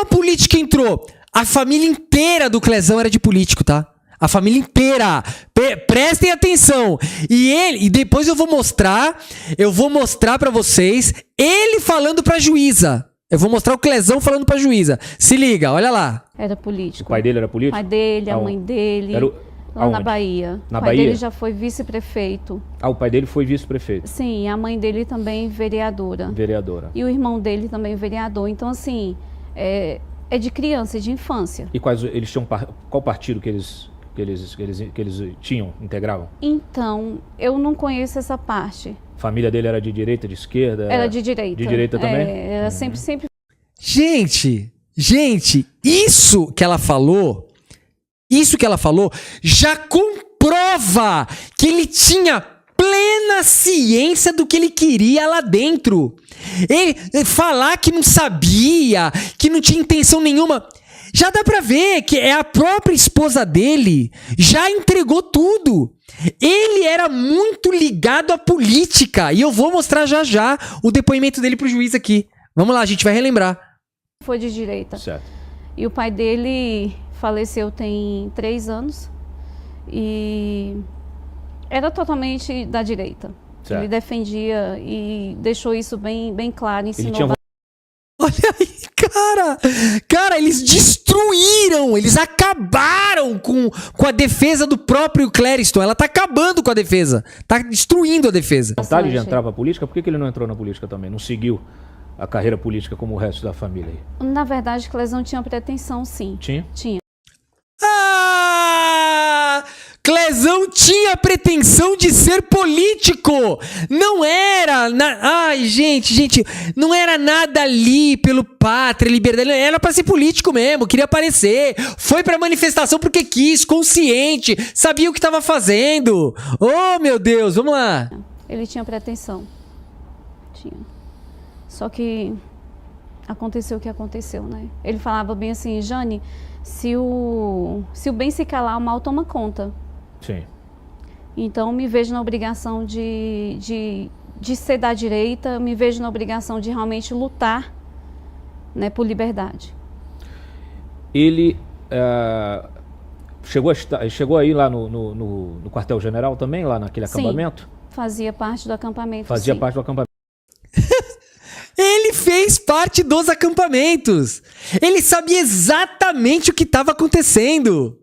a política entrou? A família inteira do Clezão era de político, tá? A família inteira. Prestem atenção. E depois eu vou mostrar pra vocês ele falando pra juíza. Eu vou mostrar o Clezão falando pra juíza. Se liga, olha lá. Era político. O pai dele era político? O pai dele, a mãe dele. Lá na Bahia. Na o pai Bahia? dele já foi vice-prefeito. Ah, o pai dele foi vice-prefeito. Sim, a mãe dele também vereadora. Vereadora. E o irmão dele também vereador. Então, assim, é de criança, é de infância. E eles tinham qual partido que eles tinham, integravam? Então, eu não conheço essa parte. A família dele era de direita, de esquerda? Era de direita. De direita também? Era sempre... Gente, isso que ela falou já comprova que ele tinha plena ciência do que ele queria lá dentro. Ele falar que não sabia, que não tinha intenção nenhuma, já dá pra ver que é a própria esposa dele, já entregou tudo. Ele era muito ligado à política e eu vou mostrar já o depoimento dele pro juiz aqui. Vamos lá, a gente vai relembrar. Foi de direita. Certo. E o pai dele faleceu tem 3 anos e era totalmente da direita. Certo. Ele defendia e deixou isso bem claro, ensinou. Olha aí, cara, eles destruíram, eles acabaram com a defesa do próprio Clériston. Ela tá acabando com a defesa, tá destruindo a defesa. Vontade de entrar pra política? Por que ele não entrou na política também? Não seguiu a carreira política como o resto da família aí? Na verdade, Clezão tinha pretensão, sim. Tinha? Tinha. Clezão tinha pretensão de ser político. Não era... Ai, gente, não era nada ali pelo pátria, liberdade. Era pra ser político mesmo, queria aparecer. Foi pra manifestação porque quis, consciente, sabia o que tava fazendo. Oh, meu Deus, vamos lá. Ele tinha pretensão. Tinha. Só que aconteceu o que aconteceu, né? Ele falava bem assim, Jane, se o bem se calar, o mal toma conta. Sim. Então, me vejo na obrigação de ser da direita, me vejo na obrigação de realmente lutar, né, por liberdade. Ele chegou aí lá no quartel-general também, lá naquele acampamento? Fazia parte do acampamento, Fazia sim. parte do acampamento. Ele fez parte dos acampamentos. Ele sabia exatamente o que estava acontecendo.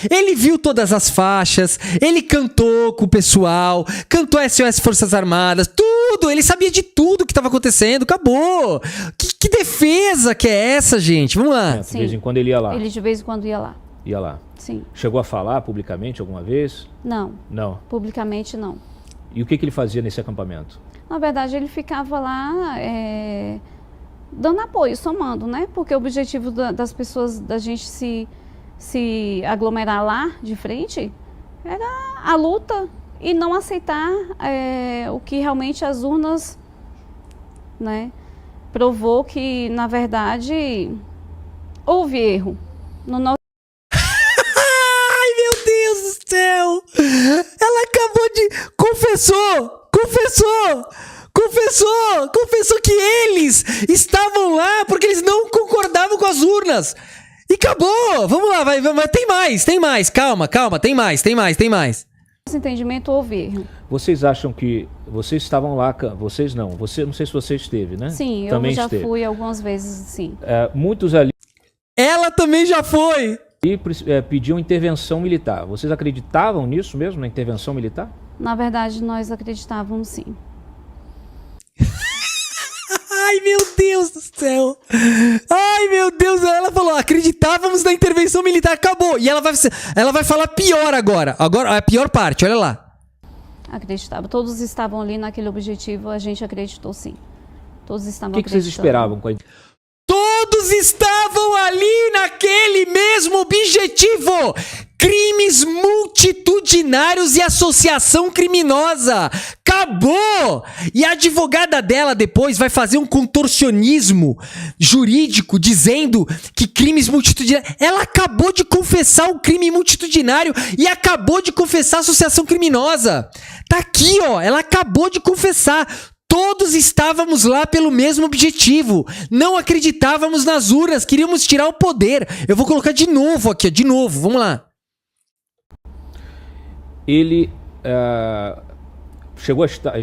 Ele viu todas as faixas, ele cantou com o pessoal, cantou SOS Forças Armadas, tudo, ele sabia de tudo que estava acontecendo, acabou. Que defesa que é essa, gente? Vamos lá. De vez em quando ele ia lá. Ele de vez em quando ia lá. Ia lá. Sim. Chegou a falar publicamente alguma vez? Não. Não. Publicamente, não. E o que ele fazia nesse acampamento? Na verdade, ele ficava lá dando apoio, somando, né? Porque o objetivo das pessoas, da gente se aglomerar lá de frente, era a luta e não aceitar o que realmente as urnas, né, provou que, na verdade, houve erro no nosso... Ai, meu Deus do céu! Ela acabou de... Confessou que eles estavam lá porque eles não concordavam com as urnas. E acabou! Vamos lá, vai, tem mais. Calma, tem mais. Nesse entendimento, houve erro. Vocês acham que vocês estavam lá, vocês não, não sei se você esteve, né? Sim, também eu já esteve. fui algumas vezes, sim. Muitos ali Ela também já foi. pediam intervenção militar. Vocês acreditavam nisso mesmo, na intervenção militar? Na verdade, nós acreditávamos, sim. Ai, meu Deus do céu. Ai, meu Deus. Ela falou, acreditávamos na intervenção militar, acabou. E ela vai falar pior agora. Agora, a pior parte, olha lá. Acreditava. Todos estavam ali naquele objetivo, a gente acreditou, sim. Todos estavam O que vocês esperavam com a... Todos estavam ali naquele mesmo objetivo. Crimes multitudinários e associação criminosa. Acabou! E a advogada dela depois vai fazer um contorcionismo jurídico dizendo que crimes multitudinários... Ela acabou de confessar o crime multitudinário e acabou de confessar a associação criminosa. Tá aqui, ó. Ela acabou de confessar. Todos estávamos lá pelo mesmo objetivo. Não acreditávamos nas urnas, queríamos tirar o poder. Eu vou colocar de novo aqui, de novo, vamos lá. Ele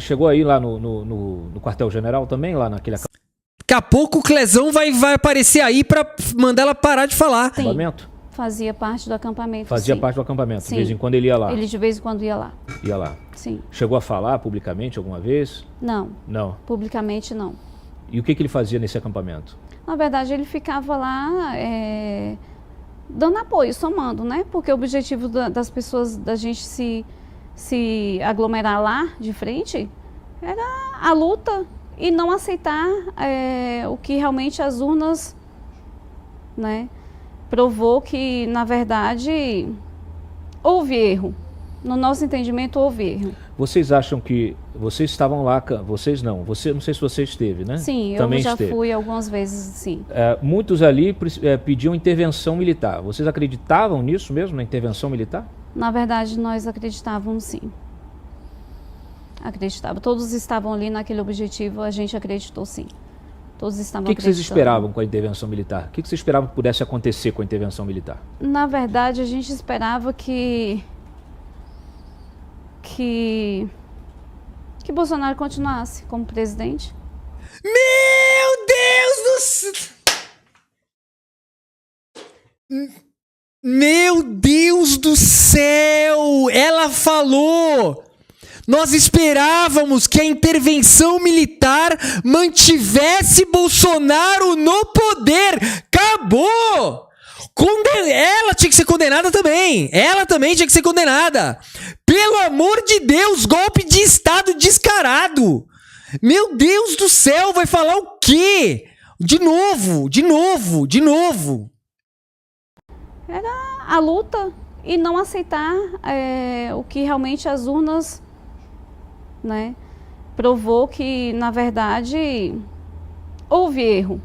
chegou aí lá no quartel-general também, lá naquele Daqui a pouco o Clezão vai aparecer aí pra mandar ela parar de falar. acampamento? Fazia parte do acampamento. Fazia sim. parte do acampamento. Sim. De vez em quando ele ia lá. Ele de vez em quando ia lá. Ia lá. Sim. Chegou a falar publicamente alguma vez? Não, Não. publicamente não. E o que ele fazia nesse acampamento? Na verdade, ele ficava lá dando apoio, somando, né? Porque o objetivo das pessoas, da gente se aglomerar lá de frente, era a luta e não aceitar o que realmente as urnas, né, provou que, na verdade, houve erro. No nosso entendimento, houve erro. Vocês acham que vocês estavam lá? Vocês não. Não sei se você esteve, né? Sim, Também eu já esteve. fui algumas vezes, sim. Muitos ali pediam intervenção militar. Vocês acreditavam nisso mesmo, na intervenção militar? Na verdade, nós acreditávamos, sim. Acreditava. Todos estavam ali naquele objetivo, a gente acreditou, sim. Todos estavam O que vocês acreditando. esperavam com a intervenção militar? O que vocês esperavam que pudesse acontecer com a intervenção militar? Na verdade, a gente esperava que Bolsonaro continuasse como presidente. Meu Deus do céu! Meu Deus do céu! Ela falou! Nós esperávamos que a intervenção militar mantivesse Bolsonaro no poder. Acabou! Ela tinha que ser condenada também. Ela também tinha que ser condenada. Pelo amor de Deus, golpe de Estado descarado. Meu Deus do céu, vai falar o quê? De novo. Era a luta e não aceitar o que realmente as urnas, né, provou que, na verdade, houve erro.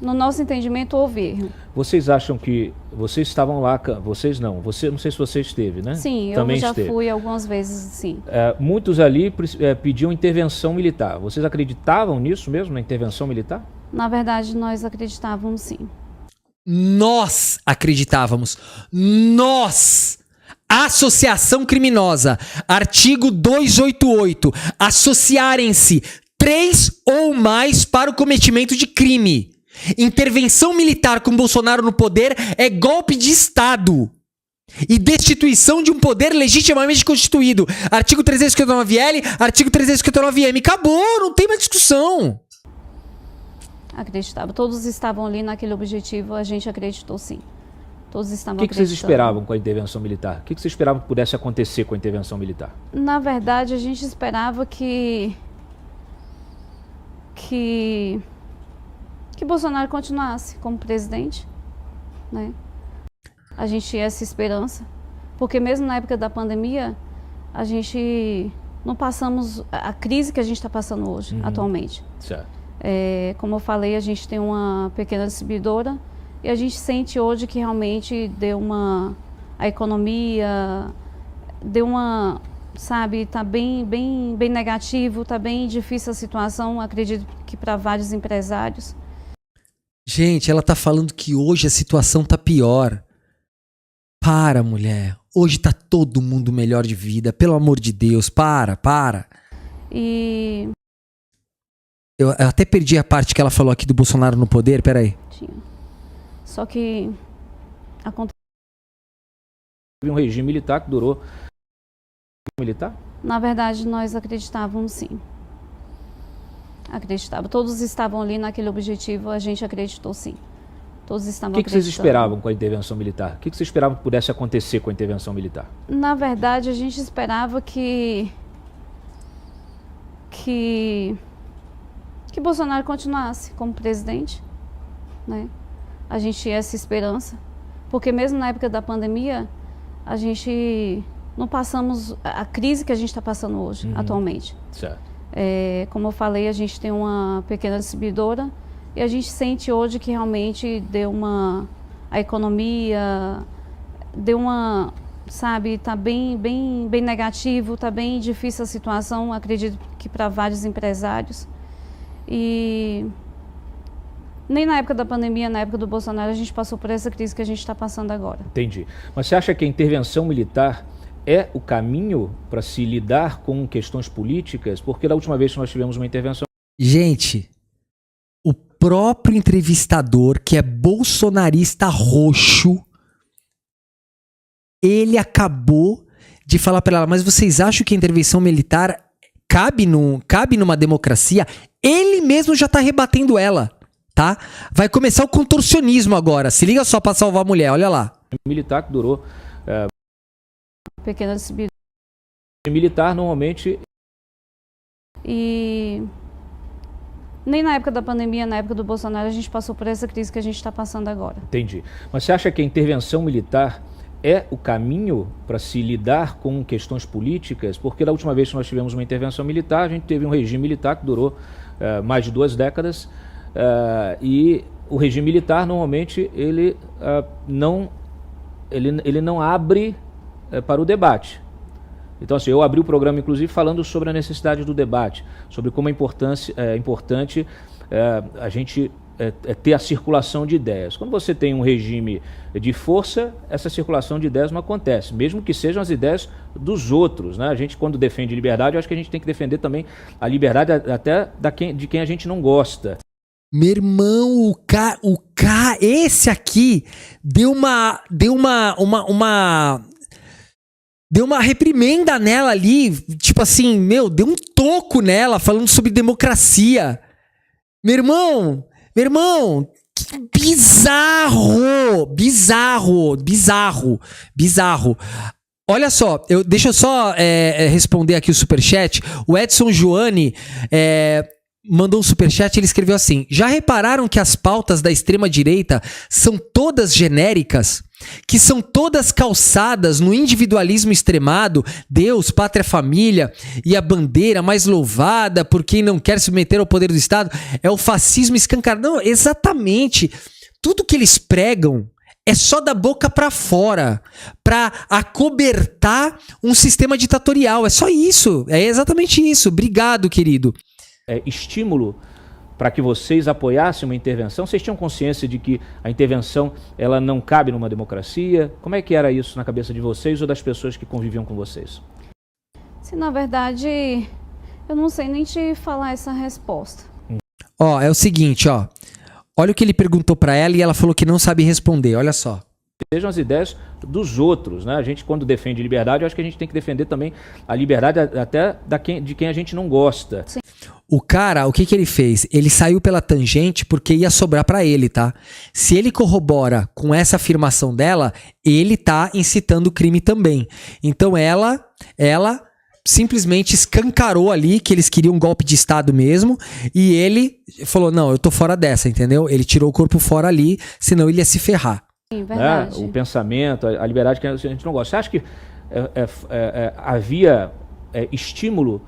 No nosso entendimento, houve erro. Vocês acham que vocês estavam lá? Vocês não. Não sei se você esteve, né? Sim, Também eu já esteve. fui algumas vezes, sim. Muitos ali pediam intervenção militar. Vocês acreditavam nisso mesmo, na intervenção militar? Na verdade, nós acreditávamos, sim. Nós acreditávamos. Nós! Associação criminosa. Artigo 288. Associarem-se 3 ou mais para o cometimento de crime. Intervenção militar com Bolsonaro no poder é golpe de Estado e destituição de um poder legitimamente constituído. Artigo 359-L, artigo 359-M. Acabou, não tem mais discussão. Acreditava. Todos estavam ali naquele objetivo, a gente acreditou, sim. Todos estavam O que vocês acreditando. esperavam com a intervenção militar? O que vocês esperavam que pudesse acontecer com a intervenção militar? Na verdade, a gente esperava que Bolsonaro continuasse como presidente, né? A gente tinha essa esperança, porque mesmo na época da pandemia, a gente não passamos a crise que a gente está passando hoje, atualmente. Certo. Como eu falei, a gente tem uma pequena distribuidora e a gente sente hoje que realmente a economia deu uma, sabe, tá bem negativo, tá bem difícil a situação, acredito que para vários empresários. Gente, ela tá falando que hoje a situação tá pior. Para, mulher. Hoje tá todo mundo melhor de vida. Pelo amor de Deus, para. E Eu até perdi a parte que ela falou aqui do Bolsonaro no poder. Peraí. tinha. Só que aconteceu. Teve um regime militar que durou. Militar? Na verdade, nós acreditávamos, sim. Acreditava. Todos estavam ali naquele objetivo, a gente acreditou, sim. Todos estavam O que vocês acreditando. esperavam com a intervenção militar? O que vocês esperavam que pudesse acontecer com a intervenção militar? Na verdade, a gente esperava que Bolsonaro continuasse como presidente, né? A gente tinha essa esperança, porque mesmo na época da pandemia, a gente não passamos a crise que a gente está passando hoje, atualmente. Certo. Como eu falei, a gente tem uma pequena distribuidora e a gente sente hoje que realmente a economia deu uma, sabe, tá bem negativo, tá bem difícil a situação, acredito que para vários empresários. E nem na época da pandemia, na época do Bolsonaro, a gente passou por essa crise que a gente está passando agora. Entendi. Mas você acha que a intervenção militar é o caminho para se lidar com questões políticas? Porque da última vez que nós tivemos uma intervenção... Gente, o próprio entrevistador, que é bolsonarista roxo, ele acabou de falar para ela, mas vocês acham que a intervenção militar cabe numa democracia? Ele mesmo já tá rebatendo ela, tá? Vai começar o contorcionismo agora. Se liga só pra salvar a mulher, olha lá. Militar que durou... Pequena militar, normalmente... E nem na época da pandemia, na época do Bolsonaro, a gente passou por essa crise que a gente está passando agora. Entendi. Mas você acha que a intervenção militar é o caminho para se lidar com questões políticas? Porque da última vez que nós tivemos uma intervenção militar, a gente teve um regime militar que durou mais de 2 décadas, e o regime militar, normalmente, ele não abre para o debate. Então, assim, eu abri o programa, inclusive, falando sobre a necessidade do debate, sobre como é importante a gente ter a circulação de ideias. Quando você tem um regime de força, essa circulação de ideias não acontece, mesmo que sejam as ideias dos outros, né? A gente, quando defende liberdade, eu acho que a gente tem que defender também a liberdade até de quem a gente não gosta. Meu irmão, esse aqui deu uma reprimenda nela ali, tipo assim, deu um toco nela, falando sobre democracia. Meu irmão, que bizarro. Olha só, deixa eu só responder aqui o superchat. O Edson Joane mandou um superchat, ele escreveu assim: já repararam que as pautas da extrema-direita são todas genéricas? Que são todas calçadas no individualismo extremado, Deus, pátria, família e a bandeira mais louvada por quem não quer se submeter ao poder do Estado é o fascismo escancarado. Não, exatamente. Tudo que eles pregam é só da boca pra fora, pra acobertar um sistema ditatorial. É só isso, é exatamente isso. Obrigado, querido. Estímulo para que vocês apoiassem uma intervenção? Vocês tinham consciência de que a intervenção ela não cabe numa democracia? Como é que era isso na cabeça de vocês ou das pessoas que conviviam com vocês? Sim, na verdade, eu não sei nem te falar essa resposta. Ó, é o seguinte, ó. Olha o que ele perguntou para ela e ela falou que não sabe responder, olha só. Sejam as ideias dos outros, né? A gente, quando defende liberdade, eu acho que a gente tem que defender também a liberdade até de quem a gente não gosta. Sim. O cara, o que ele fez? Ele saiu pela tangente porque ia sobrar pra ele, tá? Se ele corrobora com essa afirmação dela, ele tá incitando o crime também. Então ela simplesmente escancarou ali que eles queriam um golpe de Estado mesmo, e ele falou, não, eu tô fora dessa, entendeu? Ele tirou o corpo fora ali, senão ele ia se ferrar. Sim, verdade. O pensamento, a liberdade que a gente não gosta. Você acha que havia estímulo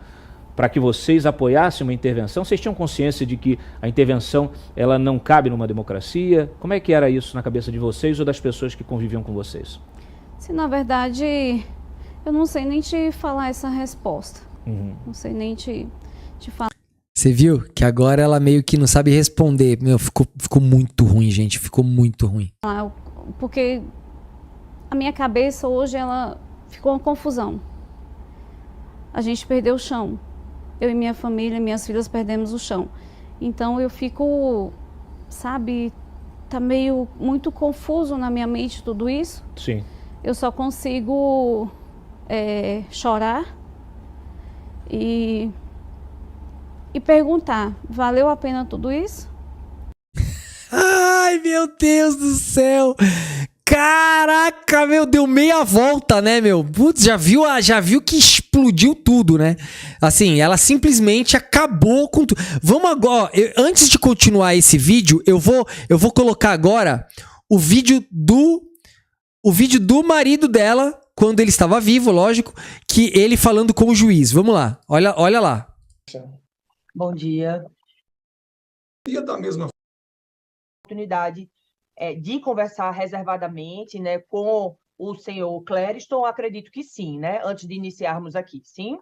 para que vocês apoiassem uma intervenção? Vocês tinham consciência de que a intervenção ela não cabe numa democracia? Como é que era isso na cabeça de vocês ou das pessoas que conviviam com vocês? Sim, na verdade, eu não sei nem te falar essa resposta. Não sei nem te falar. Você viu? Que agora ela meio que não sabe responder. Meu, ficou muito ruim, gente. Ficou muito ruim. Porque a minha cabeça hoje, ela ficou uma confusão. A gente perdeu o chão. Eu e minha família, minhas filhas perdemos o chão. Então eu fico, sabe, tá muito confuso na minha mente tudo isso. Sim. Eu só consigo chorar e perguntar, valeu a pena tudo isso? Ai, meu Deus do céu! Caraca, meu, deu meia volta, né, meu? Putz, já viu que explodiu tudo, né? Assim, ela simplesmente acabou com tudo. Vamos agora, antes de continuar esse vídeo, eu vou colocar agora o vídeo do marido dela, quando ele estava vivo, lógico, que ele falando com o juiz. Vamos lá, olha lá. Bom dia. Ia da mesma oportunidade de conversar reservadamente, né, com o senhor Clériston? Acredito que sim, né? Antes de iniciarmos aqui, sim?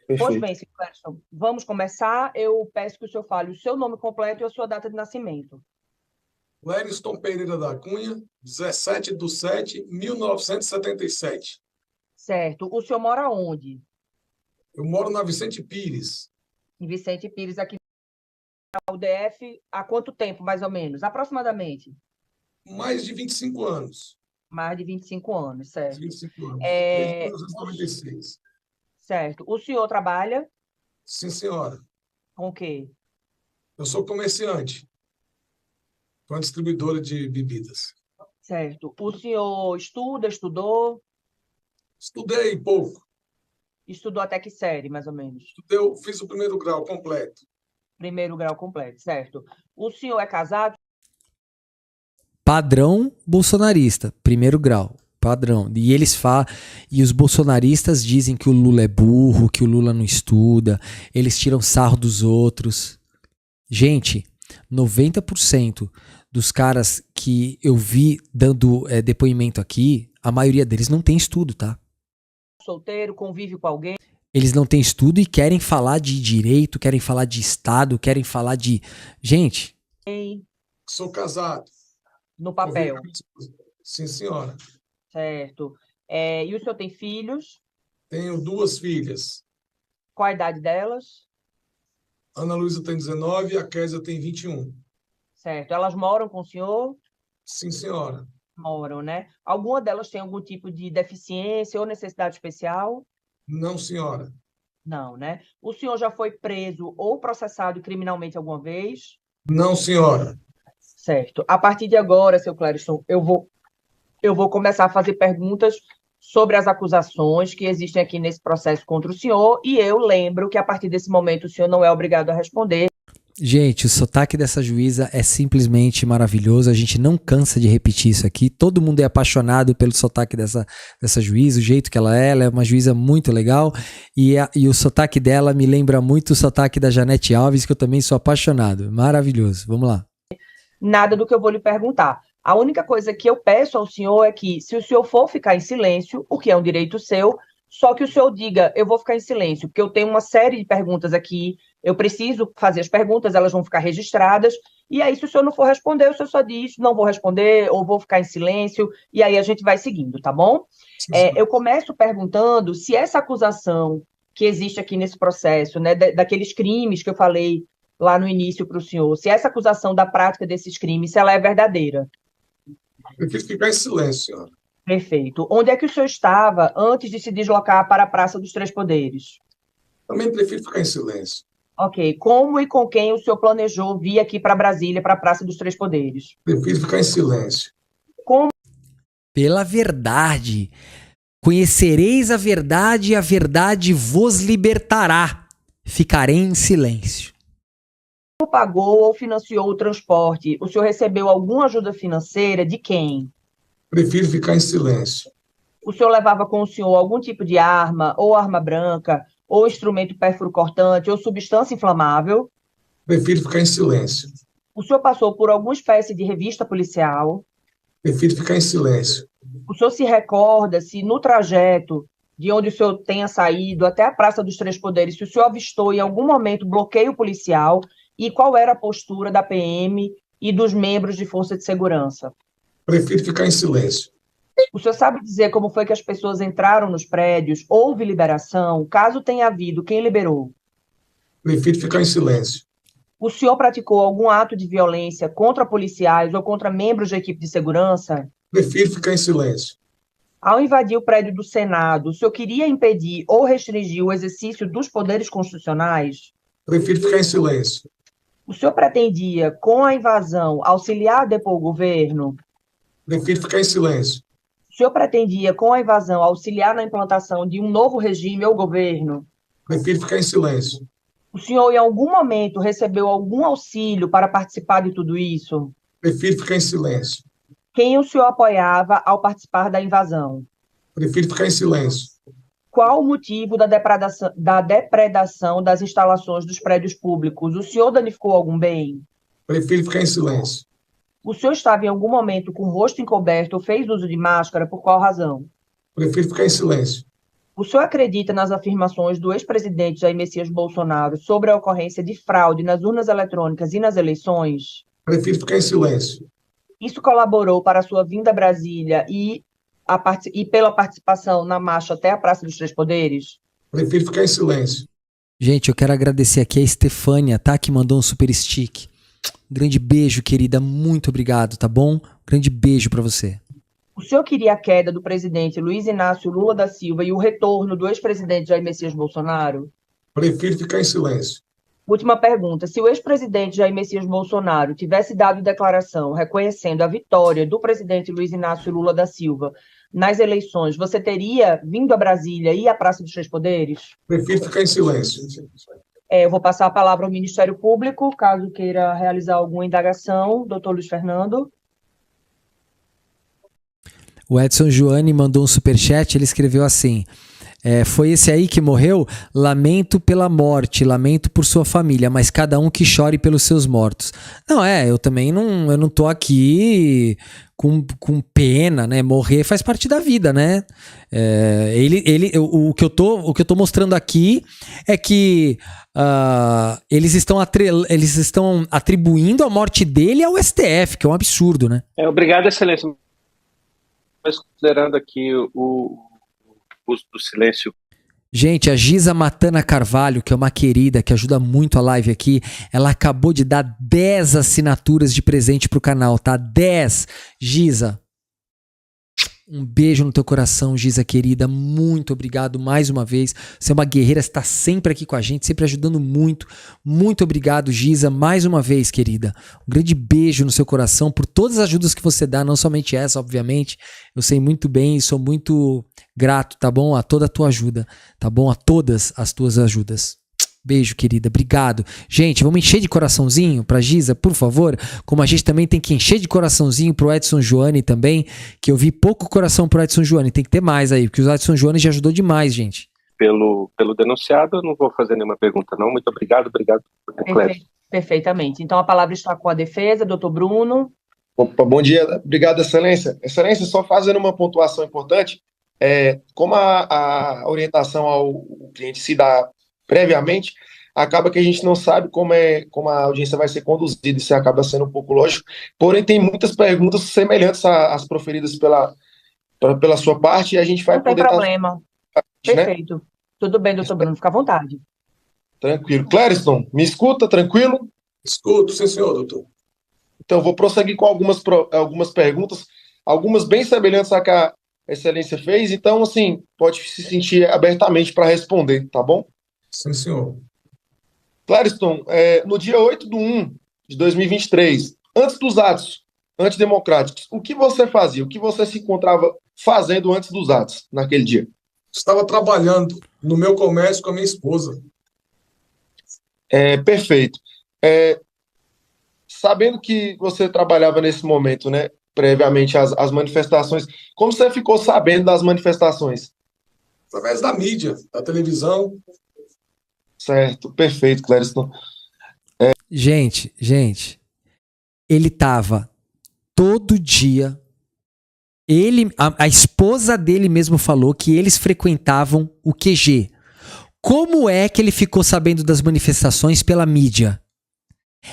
Pois Perfeito. bem, senhor Clériston, vamos começar. Eu peço que o senhor fale o seu nome completo e a sua data de nascimento. Wellington Pereira da Cunha, 17/7/1977. Certo. O senhor mora onde? Eu moro na Vicente Pires. Em Vicente Pires, aqui no DF, há quanto tempo, mais ou menos? Aproximadamente? Mais de 25 anos. Mais de 25 anos, certo. 25 anos. É, Desde 1996. Certo. O senhor trabalha Sim, senhora. com o quê? Eu sou comerciante. Sou uma distribuidora de bebidas. Certo. O senhor estudou? Estudei pouco. Estudou até que série, mais ou menos? Eu fiz o primeiro grau completo. Primeiro grau completo, certo. O senhor é casado? Padrão bolsonarista, primeiro grau, padrão. E os bolsonaristas dizem que o Lula é burro, que o Lula não estuda, eles tiram sarro dos outros. Gente, 90% dos caras que eu vi dando depoimento aqui, a maioria deles não tem estudo, tá? Solteiro, convive com alguém? Eles não têm estudo e querem falar de direito, querem falar de Estado, querem falar de... Gente... Sou casado. No papel? Sim, senhora. Certo. E o senhor tem filhos? Tenho 2 filhas. Qual a idade delas? Ana Luísa tem 19 e a Késia tem 21. Certo. Elas moram com o senhor? Sim, senhora. Moram, né? Alguma delas tem algum tipo de deficiência ou necessidade especial? Não, senhora. Não, né? O senhor já foi preso ou processado criminalmente alguma vez? Não, senhora. Certo. A partir de agora, seu Clériston, eu vou começar a fazer perguntas sobre as acusações que existem aqui nesse processo contra o senhor, e eu lembro que a partir desse momento o senhor não é obrigado a responder. Gente, o sotaque dessa juíza é simplesmente maravilhoso, a gente não cansa de repetir isso aqui, todo mundo é apaixonado pelo sotaque dessa juíza, o jeito que ela é uma juíza muito legal, e o sotaque dela me lembra muito o sotaque da Janete Alves, que eu também sou apaixonado, maravilhoso, vamos lá. Nada do que eu vou lhe perguntar. A única coisa que eu peço ao senhor é que, se o senhor for ficar em silêncio, o que é um direito seu, só que o senhor diga, eu vou ficar em silêncio, porque eu tenho uma série de perguntas aqui, eu preciso fazer as perguntas, elas vão ficar registradas, e aí se o senhor não for responder, o senhor só diz, não vou responder, ou vou ficar em silêncio, e aí a gente vai seguindo, tá bom? Eu começo perguntando se essa acusação que existe aqui nesse processo, né, daqueles crimes que eu falei lá no início para o senhor, se essa acusação da prática desses crimes, se ela é verdadeira. Eu prefiro ficar em silêncio, senhora. Perfeito. Onde é que o senhor estava antes de se deslocar para a Praça dos Três Poderes? Também prefiro ficar em silêncio. Ok. Como e com quem o senhor planejou vir aqui para Brasília, para a Praça dos Três Poderes? Prefiro ficar em silêncio. Pela verdade, conhecereis a verdade e a verdade vos libertará. Ficarei em silêncio. Pagou ou financiou o transporte? O senhor recebeu alguma ajuda financeira? De quem? Prefiro ficar em silêncio. O senhor levava com o senhor algum tipo de arma, ou arma branca, ou instrumento pérfuro-cortante, ou substância inflamável? Prefiro ficar em silêncio. O senhor passou por alguma espécie de revista policial? Prefiro ficar em silêncio. O senhor se recorda se no trajeto de onde o senhor tenha saído até a Praça dos Três Poderes, se o senhor avistou em algum momento bloqueio policial e qual era a postura da PM e dos membros de força de segurança? Prefiro ficar em silêncio. O senhor sabe dizer como foi que as pessoas entraram nos prédios? Houve liberação? Caso tenha havido, quem liberou? Prefiro ficar em silêncio. O senhor praticou algum ato de violência contra policiais ou contra membros da equipe de segurança? Prefiro ficar em silêncio. Ao invadir o prédio do Senado, o senhor queria impedir ou restringir o exercício dos poderes constitucionais? Prefiro ficar em silêncio. O senhor pretendia, com a invasão, auxiliar a depor o governo? Prefiro ficar em silêncio. O senhor pretendia, com a invasão, auxiliar na implantação de um novo regime ou governo? Prefiro ficar em silêncio. O senhor, em algum momento, recebeu algum auxílio para participar de tudo isso? Prefiro ficar em silêncio. Quem o senhor apoiava ao participar da invasão? Prefiro ficar em silêncio. Qual o motivo da depredação das instalações dos prédios públicos? O senhor danificou algum bem? Prefiro ficar em silêncio. O senhor estava em algum momento com o rosto encoberto ou fez uso de máscara, por qual razão? Prefiro ficar em silêncio. O senhor acredita nas afirmações do ex-presidente Jair Messias Bolsonaro sobre a ocorrência de fraude nas urnas eletrônicas e nas eleições? Prefiro ficar em silêncio. Isso colaborou para a sua vinda a Brasília e pela participação na marcha até a Praça dos Três Poderes? Prefiro ficar em silêncio. Gente, eu quero agradecer aqui a Estefânia, tá? Que mandou um super stick. Um grande beijo, querida. Muito obrigado, tá bom? Um grande beijo pra você. O senhor queria a queda do presidente Luiz Inácio Lula da Silva e o retorno do ex-presidente Jair Messias Bolsonaro? Prefiro ficar em silêncio. Última pergunta. Se o ex-presidente Jair Messias Bolsonaro tivesse dado declaração reconhecendo a vitória do presidente Luiz Inácio Lula da Silva nas eleições, você teria vindo a Brasília e à Praça dos Três Poderes? Prefiro ficar em silêncio. Eu vou passar a palavra ao Ministério Público, caso queira realizar alguma indagação. Doutor Luiz Fernando. O Edson Joane mandou um superchat, ele escreveu assim: foi esse aí que morreu? Lamento pela morte, lamento por sua família, mas cada um que chore pelos seus mortos. Não, eu também eu não tô aqui com pena, né? Morrer faz parte da vida, né? O que eu tô mostrando aqui é que eles estão atribuindo a morte dele ao STF, que é um absurdo, né? Obrigado, Excelência. Mas considerando aqui o uso do silêncio. Gente, a Giza Matana Carvalho, que é uma querida, que ajuda muito a live aqui, ela acabou de dar 10 assinaturas de presente pro canal, tá? 10! Giza, um beijo no teu coração, Giza querida, muito obrigado mais uma vez, você é uma guerreira, você tá sempre aqui com a gente, sempre ajudando muito, muito obrigado, Giza, mais uma vez, querida, um grande beijo no seu coração por todas as ajudas que você dá, não somente essa, obviamente, eu sei muito bem e sou muito grato, tá bom? A toda a tua ajuda, tá bom? A todas as tuas ajudas. Beijo, querida. Obrigado. Gente, vamos encher de coraçãozinho pra Giza, por favor. Como a gente também tem que encher de coraçãozinho pro Edson Joane também, que eu vi pouco coração pro Edson Joane. Tem que ter mais aí, porque o Edson Joane já ajudou demais, gente. Pelo denunciado, eu não vou fazer nenhuma pergunta, não. Muito obrigado por declarar. Perfeitamente. Então, a palavra está com a defesa, doutor Bruno. Opa, bom dia. Obrigado, Excelência. Excelência, só fazendo uma pontuação importante, como a orientação ao cliente se dá previamente, acaba que a gente não sabe como a audiência vai ser conduzida, isso acaba sendo um pouco lógico, porém tem muitas perguntas semelhantes às proferidas pela sua parte, e a gente vai não poder... Não tem problema. Perfeito. Né? Tudo bem, doutor Bruno, fica à vontade. Tranquilo. Clériston, me escuta, tranquilo? Escuto, sim, senhor, doutor. Então, vou prosseguir com algumas perguntas, algumas bem semelhantes à que a Excelência fez, então, assim, pode se sentir abertamente para responder, tá bom? Sim, senhor. Clériston, no dia 8/1/2023, antes dos atos antidemocráticos, o que você fazia? O que você se encontrava fazendo antes dos atos, naquele dia? Estava trabalhando no meu comércio com a minha esposa. Perfeito. Sabendo que você trabalhava nesse momento, né, previamente às manifestações, como você ficou sabendo das manifestações? Através da mídia, da televisão. Certo, perfeito, Clériston. Gente, ele tava todo dia, a esposa dele mesmo falou que eles frequentavam o QG. Como é que ele ficou sabendo das manifestações pela mídia?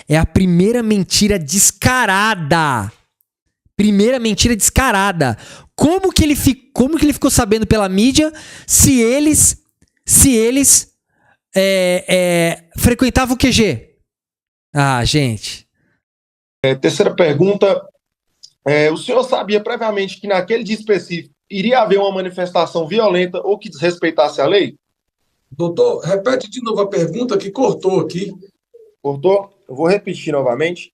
É a primeira mentira descarada. Primeira mentira descarada. Como que ele ficou sabendo pela mídia se eles frequentavam o QG? Ah, gente. Terceira pergunta. O senhor sabia previamente que naquele dia específico iria haver uma manifestação violenta ou que desrespeitasse a lei? Doutor, repete de novo a pergunta que cortou aqui. Cortou? Eu vou repetir novamente.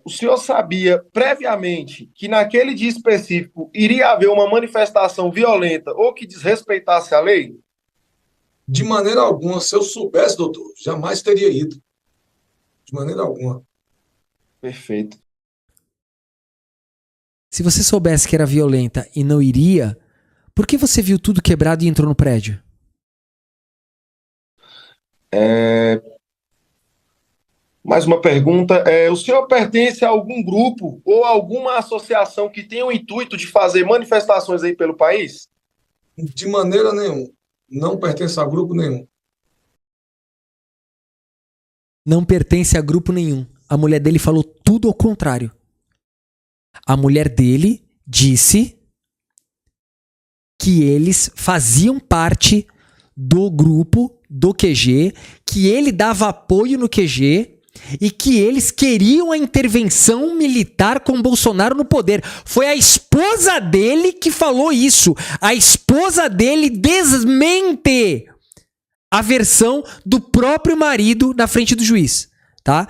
O senhor sabia previamente que naquele dia específico iria haver uma manifestação violenta ou que desrespeitasse a lei? De maneira alguma. Se eu soubesse, doutor, jamais teria ido. De maneira alguma. Perfeito. Se você soubesse que era violenta e não iria, por que você viu tudo quebrado e entrou no prédio? Mais uma pergunta. O senhor pertence a algum grupo ou alguma associação que tenha o intuito de fazer manifestações aí pelo país? De maneira nenhuma. Não pertence a grupo nenhum. Não pertence a grupo nenhum. A mulher dele falou tudo ao contrário. A mulher dele disse que eles faziam parte do grupo do QG, que ele dava apoio no QG e que eles queriam a intervenção militar com Bolsonaro no poder. Foi a esposa dele que falou isso. A esposa dele desmente a versão do próprio marido na frente do juiz, tá?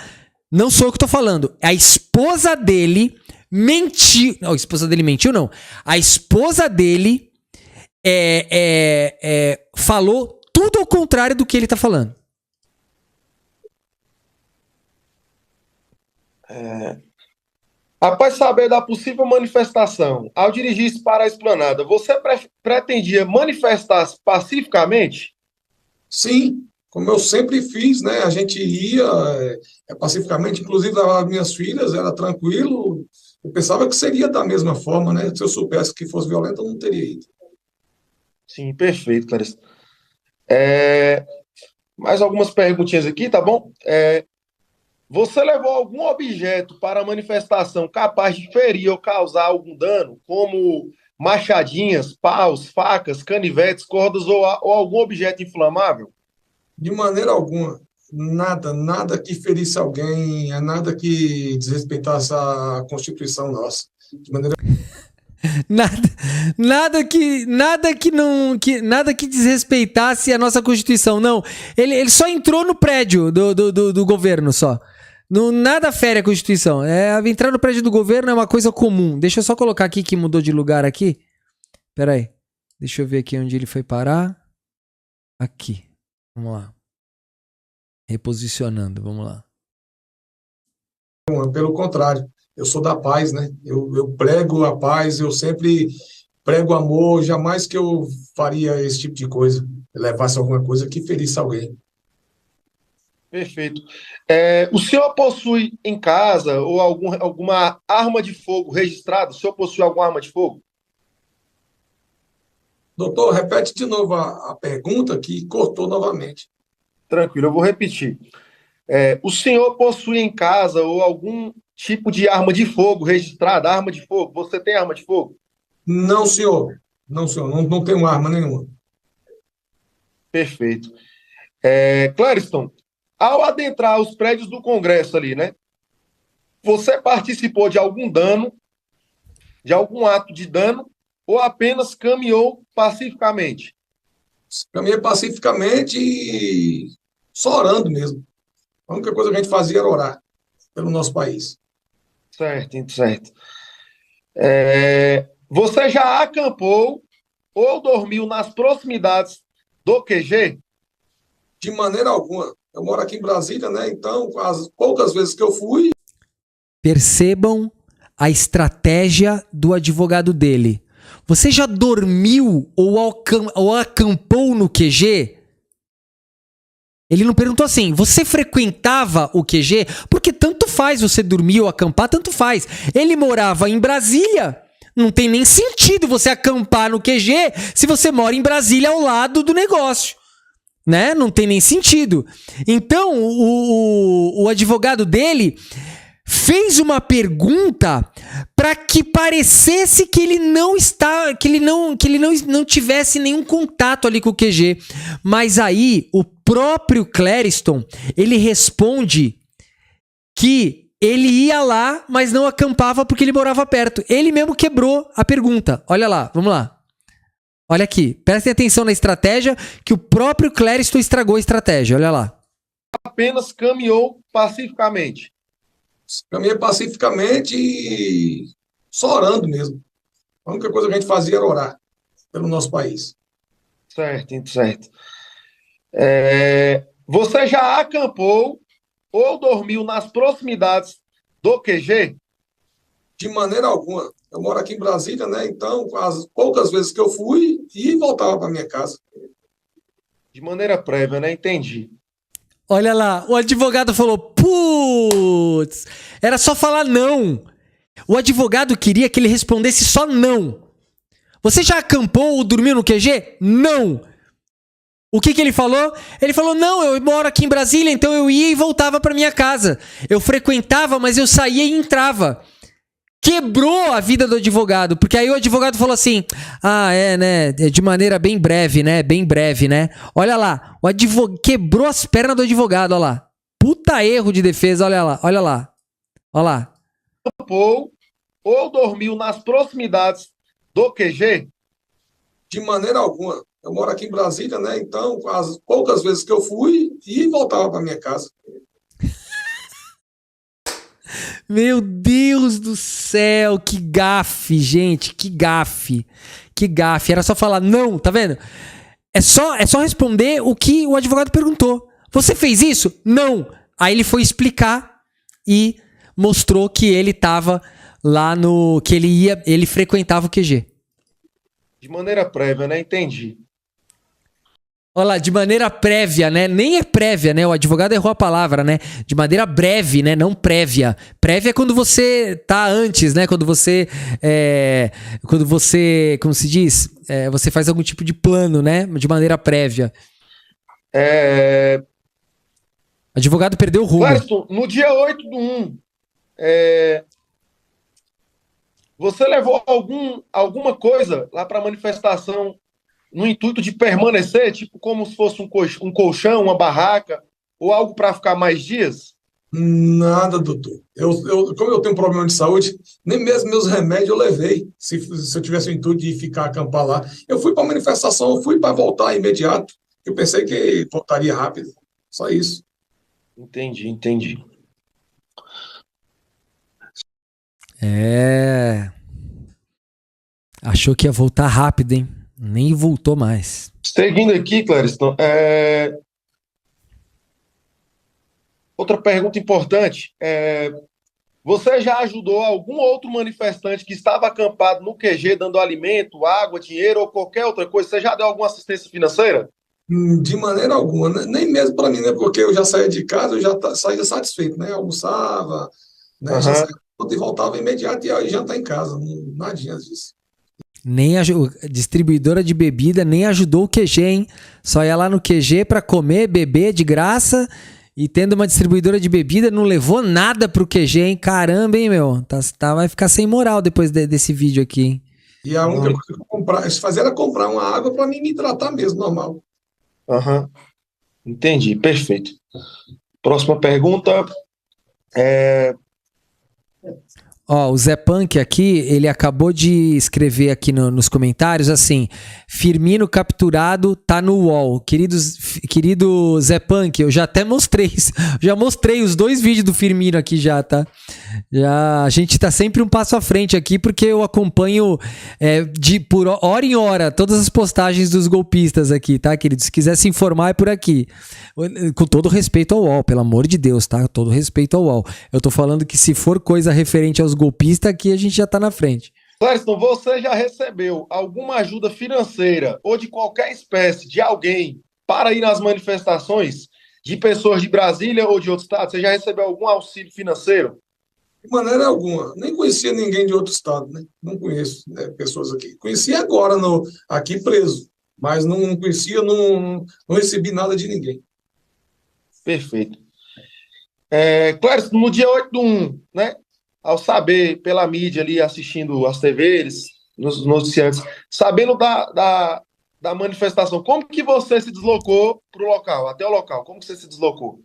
Não sou eu que tô falando. A esposa dele mentiu. Não, a esposa dele mentiu, não. A esposa dele falou tudo ao contrário do que ele tá falando. Após saber da possível manifestação, ao dirigir-se para a esplanada, você pretendia manifestar-se pacificamente? Sim, como eu sempre fiz, né? A gente ia pacificamente, inclusive as minhas filhas, era tranquilo. Eu pensava que seria da mesma forma, né? Se eu soubesse que fosse violento, eu não teria ido. Sim, perfeito, Clarissa. Mais algumas perguntinhas aqui, tá bom? Você levou algum objeto para a manifestação capaz de ferir ou causar algum dano, como machadinhas, paus, facas, canivetes, cordas ou algum objeto inflamável? De maneira alguma. Nada que ferisse alguém, nada que desrespeitasse a Constituição nossa. De maneira Nada que desrespeitasse a nossa Constituição. Não, ele só entrou no prédio do governo só. Nada fere a Constituição. Entrar no prédio do governo é uma coisa comum. Deixa eu só colocar aqui que mudou de lugar aqui. Pera aí. Deixa eu ver aqui onde ele foi parar. Aqui. Vamos lá. Reposicionando, vamos lá. pelo contrário, eu sou da paz, né? Eu prego a paz, eu sempre prego amor, jamais que eu faria esse tipo de coisa, levasse alguma coisa que ferisse alguém. Perfeito. O senhor possui em casa ou alguma arma de fogo registrada? O senhor possui alguma arma de fogo? Doutor, repete de novo a pergunta que cortou novamente. Tranquilo, eu vou repetir. O senhor possui em casa ou algum tipo de arma de fogo registrada? Arma de fogo? Você tem arma de fogo? Não, senhor. Não, senhor. Não tenho arma nenhuma. Perfeito. Clariston, ao adentrar os prédios do Congresso ali, né? Você participou de algum dano, de algum ato de dano, ou apenas caminhou pacificamente? Caminhei pacificamente e só orando mesmo. A única coisa que a gente fazia era orar pelo nosso país. Certo, certo. Você já acampou ou dormiu nas proximidades do QG? De maneira alguma. Eu moro aqui em Brasília, né? Então, as poucas vezes que eu fui... Percebam a estratégia do advogado dele. Você já dormiu ou acampou no QG? Ele não perguntou assim, você frequentava o QG? Porque tanto faz você dormir ou acampar, tanto faz. Ele morava em Brasília. Não tem nem sentido você acampar no QG se você mora em Brasília ao lado do negócio. Né? Não tem nem sentido. Então, o advogado dele fez uma pergunta para que parecesse que ele não tivesse nenhum contato ali com o QG. Mas aí, o próprio Clariston, ele responde que ele ia lá, mas não acampava porque ele morava perto. Ele mesmo quebrou a pergunta. Olha lá, vamos lá. Olha aqui, prestem atenção na estratégia que o próprio Clariston estragou a estratégia. Olha lá. Apenas caminhou pacificamente. Caminhei pacificamente e só orando mesmo. A única coisa que a gente fazia era orar pelo nosso país. Certo, certo. Você já acampou ou dormiu nas proximidades do QG? De maneira alguma. Eu moro aqui em Brasília, né? Então, as poucas vezes que eu fui e voltava para minha casa. De maneira prévia, né? Entendi. Olha lá, o advogado falou, putz, era só falar não. O advogado queria que ele respondesse só não. Você já acampou ou dormiu no QG? Não. O que ele falou? Ele falou, não, eu moro aqui em Brasília, então eu ia e voltava pra minha casa. Eu frequentava, mas eu saía e entrava. Quebrou a vida do advogado, porque aí o advogado falou assim, né, de maneira bem breve, né, olha lá, o advogado quebrou as pernas do advogado, olha lá, puta erro de defesa, olha lá, ou dormiu nas proximidades do QG? De maneira alguma. Eu moro aqui em Brasília, né? Então, as poucas vezes que eu fui e voltava para minha casa. Meu Deus do céu, que gafe, gente, que gafe. Era só falar não, tá vendo? É só responder o que o advogado perguntou. Você fez isso? Não. Aí ele foi explicar e mostrou que ele tava lá que ele frequentava o QG. De maneira prévia, né? Entendi. Olha lá, de maneira prévia, né? Nem é prévia, né? O advogado errou a palavra, né? De maneira breve, né? Não prévia. Prévia é quando você tá antes, né? Quando você, como se diz? Você faz algum tipo de plano, né? De maneira prévia. O advogado perdeu o rumo. Clériston, no dia 8/1, você levou alguma coisa lá para a manifestação no intuito de permanecer, tipo como se fosse um colchão, uma barraca, ou algo para ficar mais dias? Nada, doutor. Como eu tenho um problema de saúde, nem mesmo meus remédios eu levei, se eu tivesse o intuito de ficar acampar lá. Eu fui para a manifestação, eu fui para voltar imediato. Eu pensei que voltaria rápido. Só isso. Entendi. Achou que ia voltar rápido, hein? Nem voltou mais. Seguindo aqui, Clériston, outra pergunta importante. Você já ajudou algum outro manifestante que estava acampado no QG, dando alimento, água, dinheiro ou qualquer outra coisa? Você já deu alguma assistência financeira? De maneira alguma, né? Nem mesmo para mim, né? Porque eu já saía de casa, eu já saía satisfeito, né? Almoçava, né? Já saía e voltava imediato e ia jantar em casa. Nadinha disso. Nem a distribuidora de bebida nem ajudou o QG, hein? Só ia lá no QG pra comer, beber de graça. E tendo uma distribuidora de bebida, não levou nada pro QG, hein? Caramba, hein, meu? Vai ficar sem moral depois desse vídeo aqui, hein? E a única coisa que eu fazia era comprar uma água pra mim me hidratar mesmo, normal. Entendi, perfeito. Próxima pergunta. O Zé Punk aqui, ele acabou de escrever aqui nos comentários assim, Firmino capturado tá no UOL. Querido Zé Punk, eu já até mostrei os 2 vídeos do Firmino aqui já, tá? A gente tá sempre um passo à frente aqui porque eu acompanho por hora em hora todas as postagens dos golpistas aqui, tá, querido? Se quiser se informar é por aqui. Com todo respeito ao UOL, pelo amor de Deus, tá? Todo respeito ao UOL. Eu tô falando que se for coisa referente aos golpistas, aqui a gente já tá na frente. Clériston, você já recebeu alguma ajuda financeira ou de qualquer espécie de alguém para ir nas manifestações de pessoas de Brasília ou de outro estado? Você já recebeu algum auxílio financeiro? De maneira alguma. Nem conhecia ninguém de outro estado, né? Não conheço, né, pessoas aqui. Conheci agora aqui preso, mas não conhecia, não recebi nada de ninguém. Perfeito. Clériston, no dia 8/1, né? Ao saber pela mídia ali, assistindo as TVs, nos noticiantes, sabendo da manifestação, como que você se deslocou para o local, até o local? Como que você se deslocou?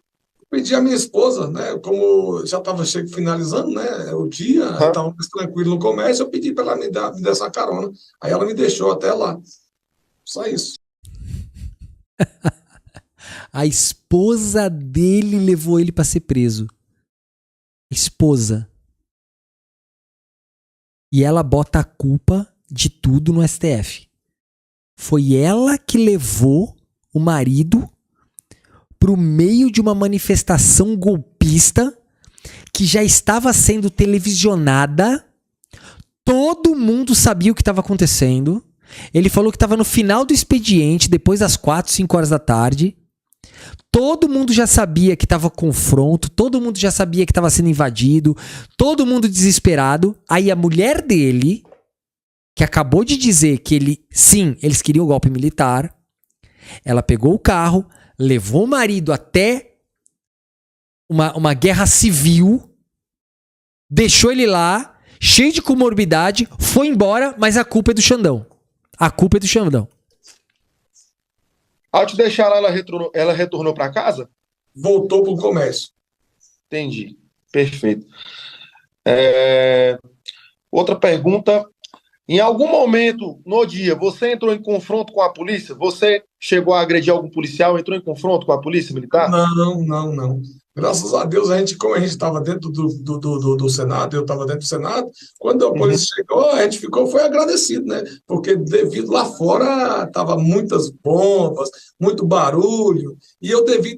Pedi à minha esposa, né? Como já estava finalizando, né? O dia, estava mais tranquilo no comércio, eu pedi para ela me dar essa carona. Aí ela me deixou até lá. Só isso. A esposa dele levou ele para ser preso. Esposa. E ela bota a culpa de tudo no STF. Foi ela que levou o marido pro meio de uma manifestação golpista que já estava sendo televisionada. Todo mundo sabia o que estava acontecendo. Ele falou que estava no final do expediente, depois das 4, 5 horas da tarde. Todo mundo já sabia que tava confronto, todo mundo já sabia que tava sendo invadido, todo mundo desesperado. Aí a mulher dele, que acabou de dizer que eles queriam o golpe militar, ela pegou o carro, levou o marido até uma guerra civil, deixou ele lá, cheio de comorbidade, foi embora, mas a culpa é do Xandão. A culpa é do Xandão. Ao te deixar lá, ela retornou para casa? Voltou para o comércio. Entendi. Perfeito. Outra pergunta. Em algum momento no dia, você entrou em confronto com a polícia? Você chegou a agredir algum policial? Entrou em confronto com a polícia militar? Não. Graças a Deus, como a gente estava dentro do Senado, eu estava dentro do Senado, quando a polícia chegou, a gente foi agradecido, né? Porque devido lá fora, tava muitas bombas, muito barulho, e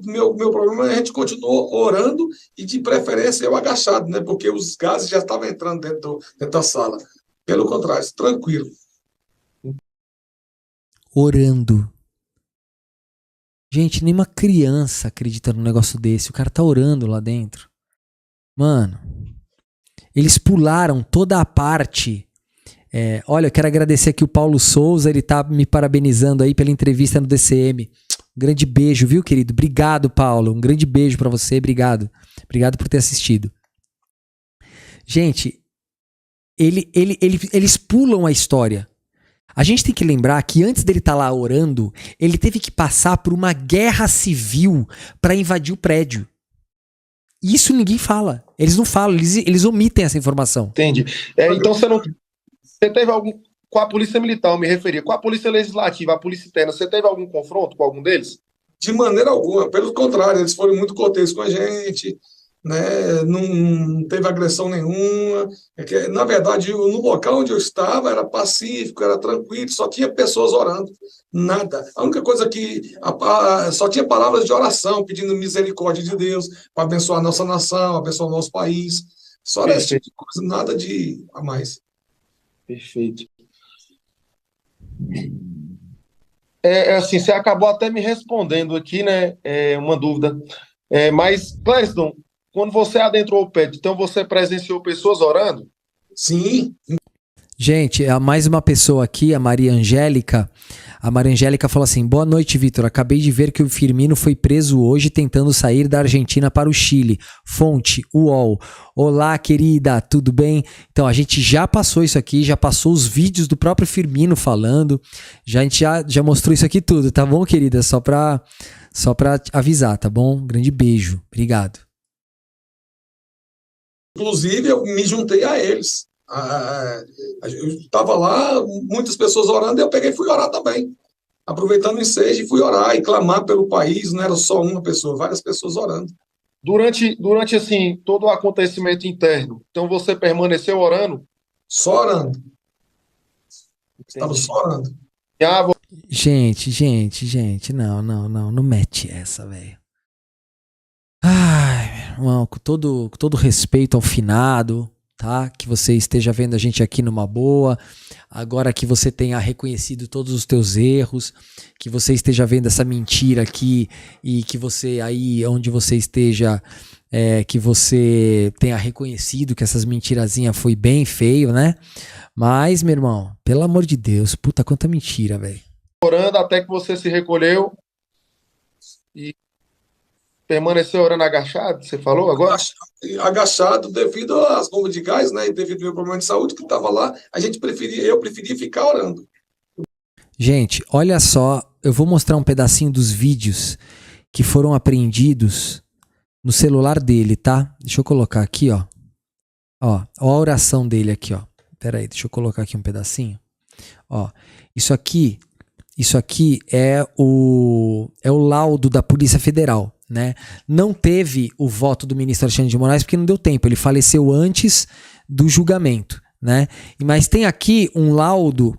meu problema, a gente continuou orando, e de preferência eu agachado, né? Porque os gases já estavam entrando dentro da sala. Pelo contrário, tranquilo. Orando. Gente, nem uma criança acredita num negócio desse. O cara tá orando lá dentro. Mano, eles pularam toda a parte. Olha, eu quero agradecer aqui o Paulo Souza, ele tá me parabenizando aí pela entrevista no DCM. Um grande beijo, viu, querido? Obrigado, Paulo. Um grande beijo pra você, obrigado. Obrigado por ter assistido. Gente, eles pulam a história. A gente tem que lembrar que antes dele estar lá orando, ele teve que passar por uma guerra civil para invadir o prédio. Isso ninguém fala. Eles não falam, eles omitem essa informação. Entendi. Então você teve algum... Com a polícia militar, eu me referia. Com a polícia legislativa, a polícia interna, você teve algum confronto com algum deles? De maneira alguma. Pelo contrário, eles foram muito corteses com a gente, né? Não teve agressão nenhuma. Na verdade, no local onde eu estava era pacífico, era tranquilo, só tinha pessoas orando, nada. A única coisa só tinha palavras de oração, pedindo misericórdia de Deus para abençoar a nossa nação, abençoar o nosso país. Só esse tipo de coisa, nada de a mais. Perfeito. Assim, você acabou até me respondendo aqui, né? Uma dúvida. Mas, Clériston, quando você adentrou o prédio, então você presenciou pessoas orando? Sim. Gente, mais uma pessoa aqui, a Maria Angélica. A Maria Angélica falou assim: boa noite, Vitor. Acabei de ver que o Firmino foi preso hoje tentando sair da Argentina para o Chile. Fonte, UOL. Olá, querida, tudo bem? Então, a gente já passou isso aqui, já passou os vídeos do próprio Firmino falando. A gente já mostrou isso aqui tudo, tá bom, querida? Só pra avisar, tá bom? Grande beijo. Obrigado. Inclusive, eu me juntei a eles. Eu estava lá, muitas pessoas orando, e eu peguei e fui orar também. Aproveitando o ensejo, fui orar e clamar pelo país, não era só uma pessoa, várias pessoas orando. Durante assim, todo o acontecimento interno, então você permaneceu orando? Só orando. Estava só orando. Gente, não mete essa, velho. Ai, meu irmão, com todo respeito ao finado, tá? Que você esteja vendo a gente aqui numa boa, agora que você tenha reconhecido todos os teus erros, que você esteja vendo essa mentira aqui e que você aí, onde você esteja, que você tenha reconhecido que essas mentirazinhas foi bem feio, né? Mas, meu irmão, pelo amor de Deus, puta, quanta mentira, velho. Orando até que você se recolheu e permaneceu orando agachado, você falou agora? Agachado devido às bombas de gás, né? E devido ao meu problema de saúde que estava lá, eu preferia ficar orando. Gente, olha só, eu vou mostrar um pedacinho dos vídeos que foram apreendidos no celular dele, tá? Deixa eu colocar aqui, ó. Ó a oração dele aqui, ó. Pera aí, deixa eu colocar aqui um pedacinho. Ó, isso aqui é o laudo da Polícia Federal, né? Não teve o voto do ministro Alexandre de Moraes porque não deu tempo, ele faleceu antes do julgamento, né? Mas tem aqui um laudo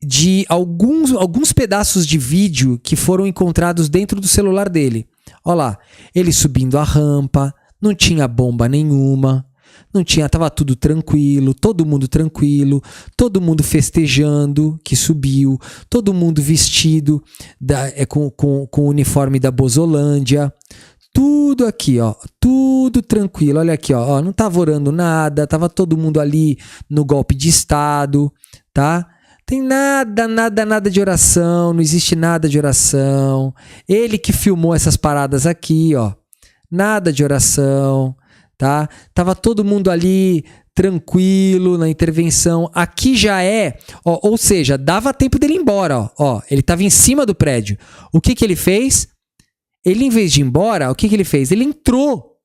de alguns pedaços de vídeo que foram encontrados dentro do celular dele. Olha lá, ele subindo a rampa, não tinha bomba nenhuma, Não tinha, tava tudo tranquilo, todo mundo festejando que subiu, todo mundo vestido com o uniforme da Bozolândia. Tudo aqui, ó, tudo tranquilo. Olha aqui, ó, não tava orando nada, tava todo mundo ali no golpe de Estado, tá? Tem nada de oração, não existe nada de oração. Ele que filmou essas paradas aqui, ó, nada de oração, tá? Tava todo mundo ali tranquilo na intervenção. Aqui já é, ó, ou seja, dava tempo dele ir embora, ó, ele tava em cima do prédio. O que ele fez? Ele, em vez de ir embora, o que ele fez? Ele entrou.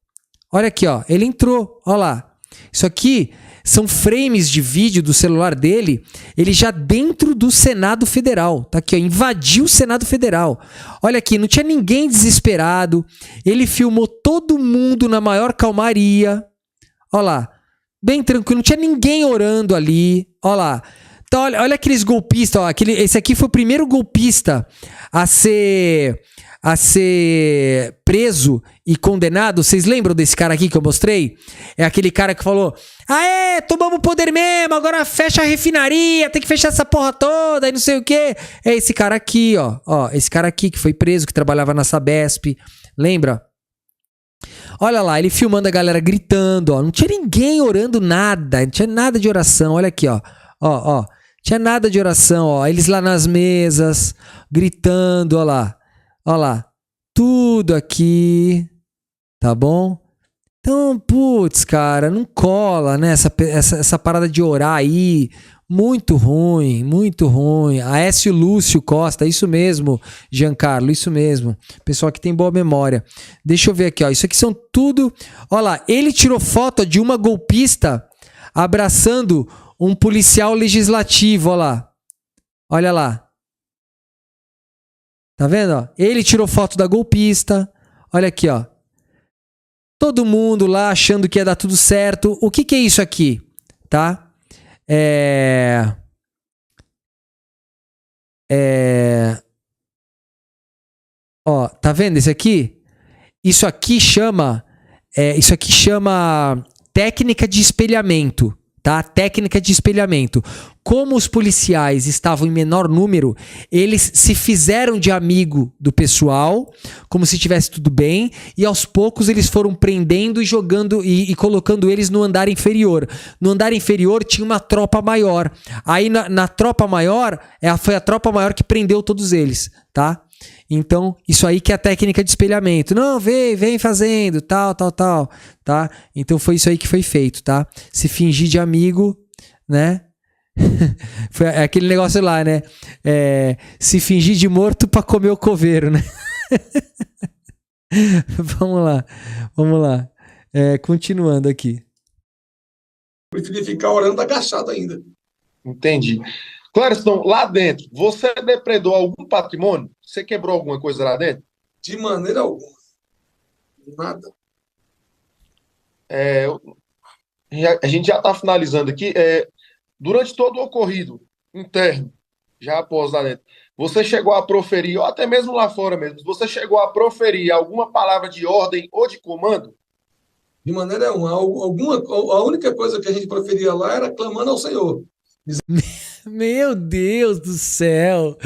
Olha aqui, ó. Ele entrou. Olha lá. Isso aqui são frames de vídeo do celular dele. Ele já dentro do Senado Federal. Tá aqui, ó. Invadiu o Senado Federal. Olha aqui, não tinha ninguém desesperado. Ele filmou todo mundo na maior calmaria. Olha lá. Bem tranquilo. Não tinha ninguém orando ali. Olha lá. Então, olha aqueles golpistas. Ó, esse aqui foi o primeiro golpista a ser preso e condenado. Vocês lembram desse cara aqui que eu mostrei? É aquele cara que falou: aê, tomamos o poder mesmo, agora fecha a refinaria, tem que fechar essa porra toda e não sei o quê. É esse cara aqui, ó, esse cara aqui que foi preso, que trabalhava na Sabesp. Lembra? Olha lá, ele filmando a galera gritando, ó. Não tinha ninguém orando nada, não tinha nada de oração. Olha aqui, ó. Ó, tinha nada de oração, ó. Eles lá nas mesas, gritando, ó lá. Olha lá, tudo aqui, tá bom? Então, putz, cara, não cola, né? Essa parada de orar aí, muito ruim, muito ruim. Aécio Lúcio Costa, isso mesmo, Giancarlo, isso mesmo. Pessoal que tem boa memória. Deixa eu ver aqui, ó, isso aqui são tudo... Olha lá, ele tirou foto de uma golpista abraçando um policial legislativo, olha lá. Olha lá. Tá vendo, ó? Ele tirou foto da golpista. Olha aqui, ó. Todo mundo lá achando que ia dar tudo certo. O que é isso aqui? Tá? Ó, tá vendo esse aqui? Isso aqui chama técnica de espelhamento. Tá? Técnica de espelhamento. Como os policiais estavam em menor número, eles se fizeram de amigo do pessoal, como se tivesse tudo bem, e aos poucos eles foram prendendo e jogando e colocando eles no andar inferior. No andar inferior tinha uma tropa maior. Aí na tropa maior, foi a tropa maior que prendeu todos eles, tá? Então, isso aí que é a técnica de espelhamento. Não, vem fazendo, tal, tá? Então foi isso aí que foi feito, tá? Se fingir de amigo, né? Foi aquele negócio lá, né? Se fingir de morto pra comer o coveiro, né? Vamos lá. Continuando aqui. Preferi ficar orando agachado ainda. Entendi. Clériston, lá dentro, você depredou algum patrimônio? Você quebrou alguma coisa lá dentro? De maneira alguma. Nada. A gente já está finalizando aqui. Durante todo o ocorrido interno, já após lá dentro, você chegou a proferir, ou até mesmo lá fora mesmo, você chegou a proferir alguma palavra de ordem ou de comando? De maneira alguma. A única coisa que a gente proferia lá era clamando ao Senhor. Meu Deus do céu.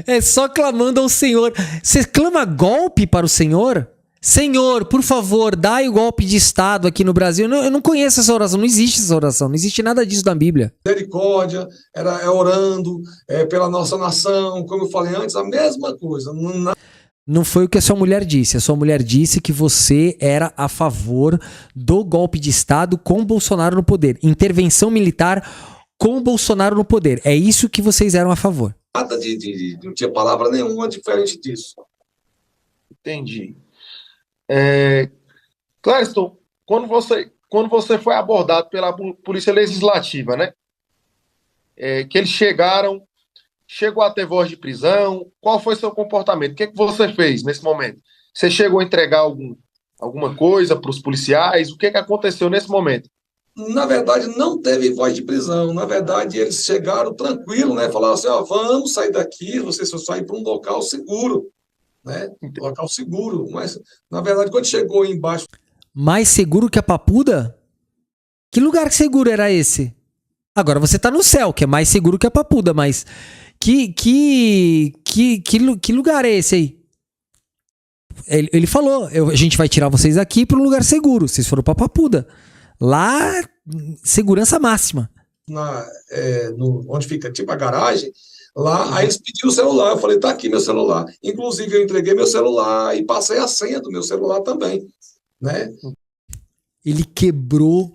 É só clamando ao Senhor. Você clama golpe para o Senhor? Senhor, por favor, dai o golpe de Estado aqui no Brasil. Eu não conheço essa oração, não existe essa oração, não existe nada disso na Bíblia. Misericórdia, orando pela nossa nação, como eu falei antes, a mesma coisa. Não foi o que a sua mulher disse. A sua mulher disse que você era a favor do golpe de Estado com Bolsonaro no poder. Intervenção militar com o Bolsonaro no poder. É isso que vocês eram a favor. Nada não tinha palavra nenhuma diferente disso. Entendi. Clériston, quando você foi abordado pela Polícia Legislativa, né? Que eles chegou a ter voz de prisão, qual foi seu comportamento? O que você fez nesse momento? Você chegou a entregar alguma coisa para os policiais? O que aconteceu nesse momento? Na verdade, não teve voz de prisão. Na verdade, eles chegaram tranquilo, né? Falaram assim, vamos sair daqui, vocês vão sair para um local seguro, né? Local seguro. Mas, na verdade, quando chegou embaixo... Mais seguro que a Papuda? Que lugar seguro era esse? Agora você tá no céu, que é mais seguro que a Papuda, mas que lugar é esse aí? Ele falou, a gente vai tirar vocês aqui para um lugar seguro. Vocês foram pra Papuda. Lá, segurança máxima. Onde fica tipo a garagem, lá, aí eles pediram o celular. Eu falei, tá aqui meu celular. Inclusive, eu entreguei meu celular e passei a senha do meu celular também, né? Ele quebrou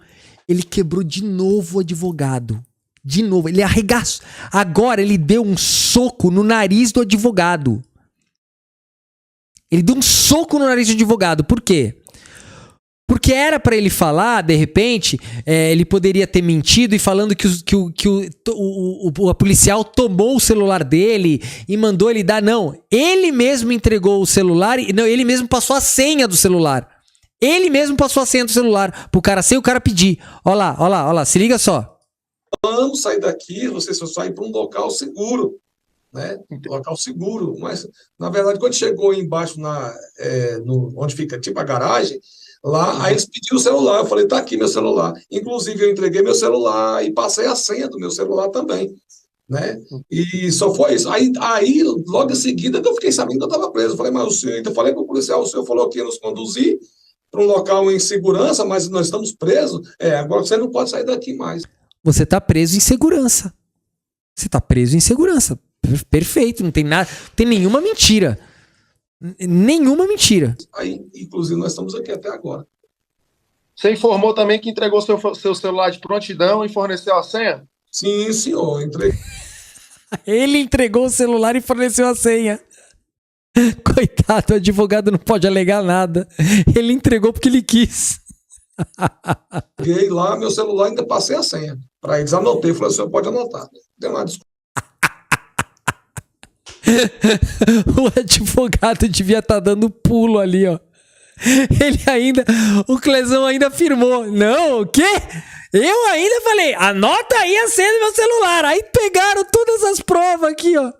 de novo o advogado. De novo, ele arregaçou. Agora ele deu um soco no nariz do advogado. Ele deu um soco no nariz do advogado. Por quê? Porque era pra ele falar, de repente, ele poderia ter mentido e falando que a policial tomou o celular dele e mandou ele dar. Não, ele mesmo entregou o celular, ele mesmo passou a senha do celular. Ele mesmo passou a senha do celular pro cara sem o cara pedir. Ó lá, se liga só. Vamos sair daqui, vocês só saem para um local seguro, né? Local seguro. Mas, na verdade, quando chegou embaixo, onde fica tipo a garagem, lá, aí eles pediram o celular. Eu falei, tá aqui meu celular. Inclusive, eu entreguei meu celular e passei a senha do meu celular também, né? E só foi isso. Aí logo em seguida, eu fiquei sabendo que eu estava preso. Eu falei, mas o senhor, então eu falei para o policial, o senhor falou que ia nos conduzir para um local em segurança, mas nós estamos presos. Agora você não pode sair daqui mais. Você tá preso em segurança. Você tá preso em segurança. Perfeito, não tem nada, não tem nenhuma mentira. Nenhuma mentira. Aí, inclusive, nós estamos aqui até agora. Você informou também que entregou seu celular de prontidão e forneceu a senha? Sim, senhor, entreguei. Ele entregou o celular e forneceu a senha. Coitado, o advogado não pode alegar nada. Ele entregou porque ele quis. Peguei lá, meu celular, ainda passei a senha. Para eles, anotei. Falei, o senhor pode anotar. Deu uma desculpa. O advogado devia estar dando pulo ali, ó. O Clezão ainda afirmou. Não, o quê? Eu ainda falei, anota aí a senha do meu celular. Aí pegaram todas as provas aqui, ó.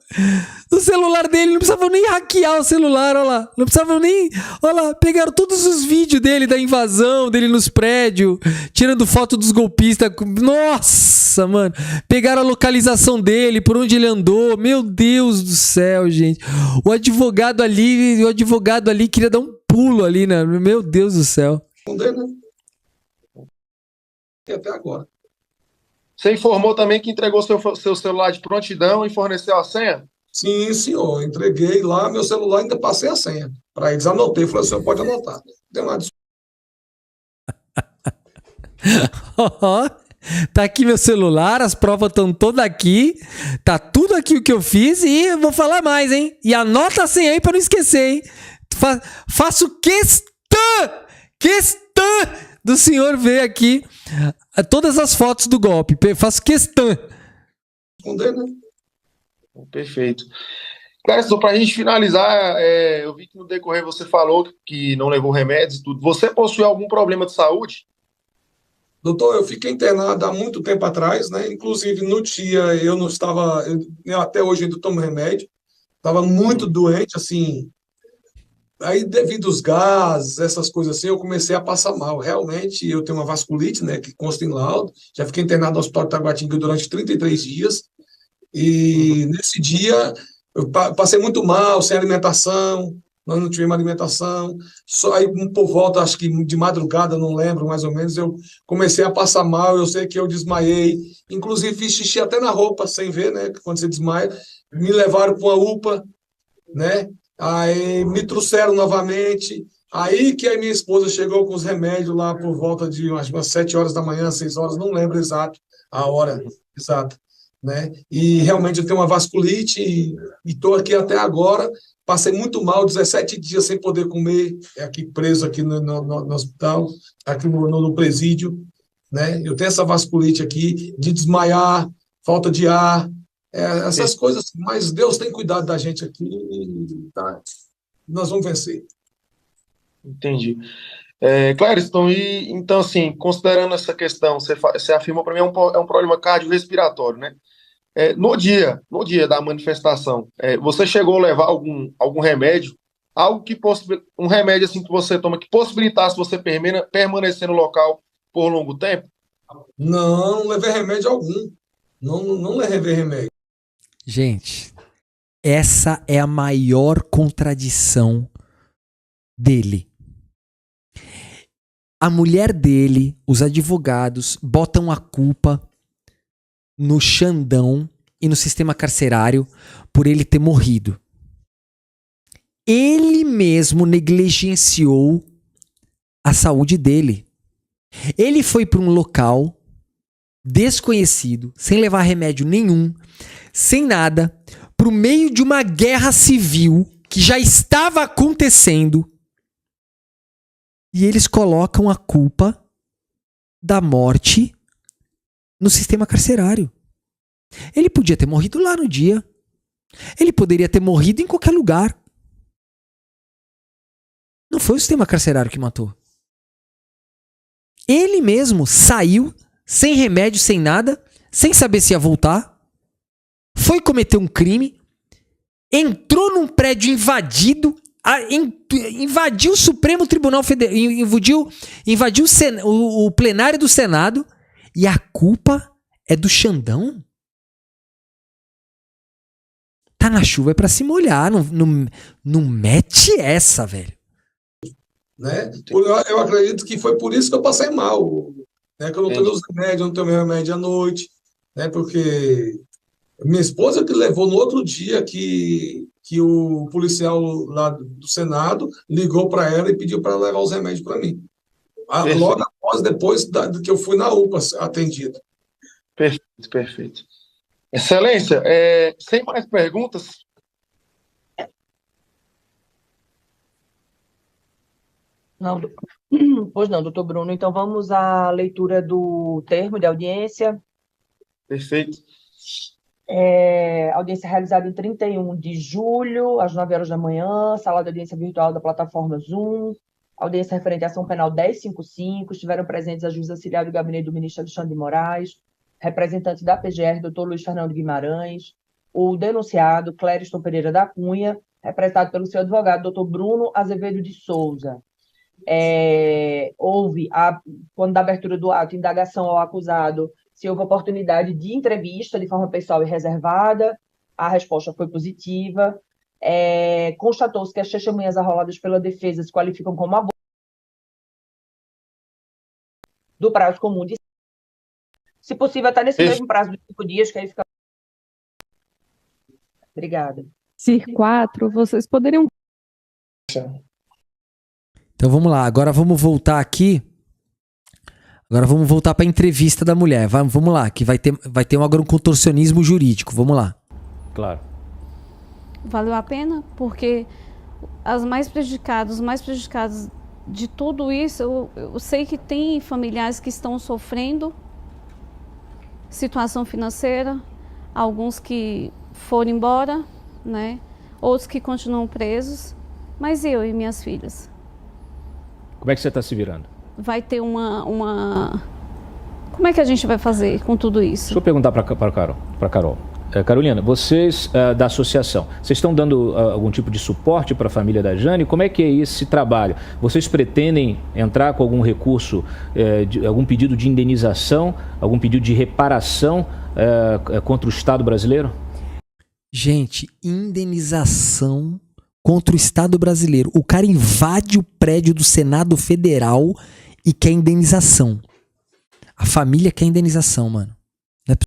Do celular dele, não precisavam nem hackear o celular, ó lá. Não precisavam nem... Ó lá, pegaram todos os vídeos dele, da invasão, dele nos prédios, tirando foto dos golpistas. Nossa, mano. Pegaram a localização dele, por onde ele andou. Meu Deus do céu, gente. O advogado ali queria dar um pulo ali, né? Meu Deus do céu. E até agora. Você informou também que entregou seu celular de prontidão e forneceu a senha? Sim, senhor. Entreguei lá, meu celular, ainda passei a senha. Para eles, anotei. Falei, o senhor pode anotar. Deu uma desculpa. Tá aqui meu celular, as provas estão todas aqui. Tá tudo aqui o que eu fiz e eu vou falar mais, hein? E anota a senha aí para não esquecer, hein? Faço questão do senhor ver aqui todas as fotos do golpe. Faço questão. Responder, né? Perfeito. Clériston, para a gente finalizar, eu vi que no decorrer você falou que não levou remédios e tudo. Você possui algum problema de saúde? Doutor, eu fiquei internado há muito tempo atrás, né? Inclusive, no dia eu não estava... Eu até hoje ainda tomo remédio. Estava muito doente, assim... Aí, devido aos gases, essas coisas assim, eu comecei a passar mal. Realmente, eu tenho uma vasculite, né, que consta em laudo. Já fiquei internado no Hospital de Taguatinga durante 33 dias. E nesse dia, eu passei muito mal, sem alimentação. Nós não tivemos alimentação. Só aí, por volta, acho que de madrugada, não lembro mais ou menos, eu comecei a passar mal. Eu sei que eu desmaiei. Inclusive, fiz xixi até na roupa, sem ver, né, quando você desmaia. Me levaram para uma UPA, né? Aí me trouxeram novamente. Aí que a minha esposa chegou com os remédios lá por volta de umas 7 horas da manhã, 6 horas, não lembro a hora exata, né? E realmente eu tenho uma vasculite e estou aqui até agora. Passei muito mal, 17 dias sem poder comer, aqui preso aqui no hospital, aqui no presídio, né? Eu tenho essa vasculite aqui de desmaiar, falta de ar, essas coisas, mas Deus tem cuidado da gente aqui e tá, nós vamos vencer. Entendi. Clériston, então, assim, considerando essa questão, você afirmou para mim é um problema cardiorrespiratório, né? No dia da manifestação, você chegou a levar algum remédio, um remédio assim que você toma que possibilitasse você permanecer no local por longo tempo? Não levei remédio algum. Não levei remédio. Gente, essa é a maior contradição dele. A mulher dele, os advogados, botam a culpa no Xandão e no sistema carcerário por ele ter morrido. Ele mesmo negligenciou a saúde dele. Ele foi para um local desconhecido, sem levar remédio nenhum, sem nada, pro meio de uma guerra civil que já estava acontecendo. E eles colocam a culpa da morte no sistema carcerário. Ele podia ter morrido lá no dia. Ele poderia ter morrido em qualquer lugar. Não foi o sistema carcerário que matou. Ele mesmo saiu sem remédio, sem nada, sem saber se ia voltar. Foi cometer um crime. Entrou num prédio invadido. Invadiu o Supremo Tribunal Federal. Invadiu o plenário do Senado. E a culpa é do Xandão? Tá na chuva é pra se molhar. Não mete essa, velho. Né? Eu acredito que foi por isso que eu passei mal. Né? Que eu não tenho os remédios, eu não tenho remédio à noite. Né? Porque minha esposa que levou no outro dia que o policial lá do Senado ligou para ela e pediu para ela levar os remédios para mim. Logo após, depois que eu fui na UPA atendido. Perfeito, perfeito. Excelência, sem mais perguntas. Não, pois não, doutor Bruno. Então vamos à leitura do termo de audiência. Perfeito. Audiência realizada em 31 de julho, às 9 horas da manhã, sala de audiência virtual da plataforma Zoom. Audiência referente à ação penal 1055. Estiveram presentes a juíza auxiliar do gabinete do ministro Alexandre de Moraes, representantes da PGR, doutor Luiz Fernando Guimarães, o denunciado Clériston Pereira da Cunha, representado pelo seu advogado, doutor Bruno Azevedo de Souza. Houve, quando da abertura do ato, indagação ao acusado se houve oportunidade de entrevista de forma pessoal e reservada. A resposta foi positiva. Constatou-se que as testemunhas arroladas pela defesa se qualificam como abuso do prazo comum de... Se possível, até nesse mesmo prazo de 5 dias, que aí fica... Obrigada. CIR 4, vocês poderiam... Então vamos lá, agora vamos voltar aqui. Agora vamos voltar para a entrevista da mulher. Vamos lá, que vai ter agora um contorcionismo jurídico. Vamos lá. Claro. Valeu a pena, porque os mais prejudicados de tudo isso, eu sei que tem familiares que estão sofrendo situação financeira, alguns que foram embora, né? Outros que continuam presos, mas eu e minhas filhas. Como é que você está se virando? Vai ter Como é que a gente vai fazer com tudo isso? Deixa eu perguntar para Carol. Carolina, vocês da associação, vocês estão dando algum tipo de suporte para a família da Jane? Como é que é esse trabalho? Vocês pretendem entrar com algum recurso, algum pedido de indenização, algum pedido de reparação contra o Estado brasileiro? Gente, indenização contra o Estado brasileiro. O cara invade o prédio do Senado Federal e quer indenização. A família quer indenização, mano.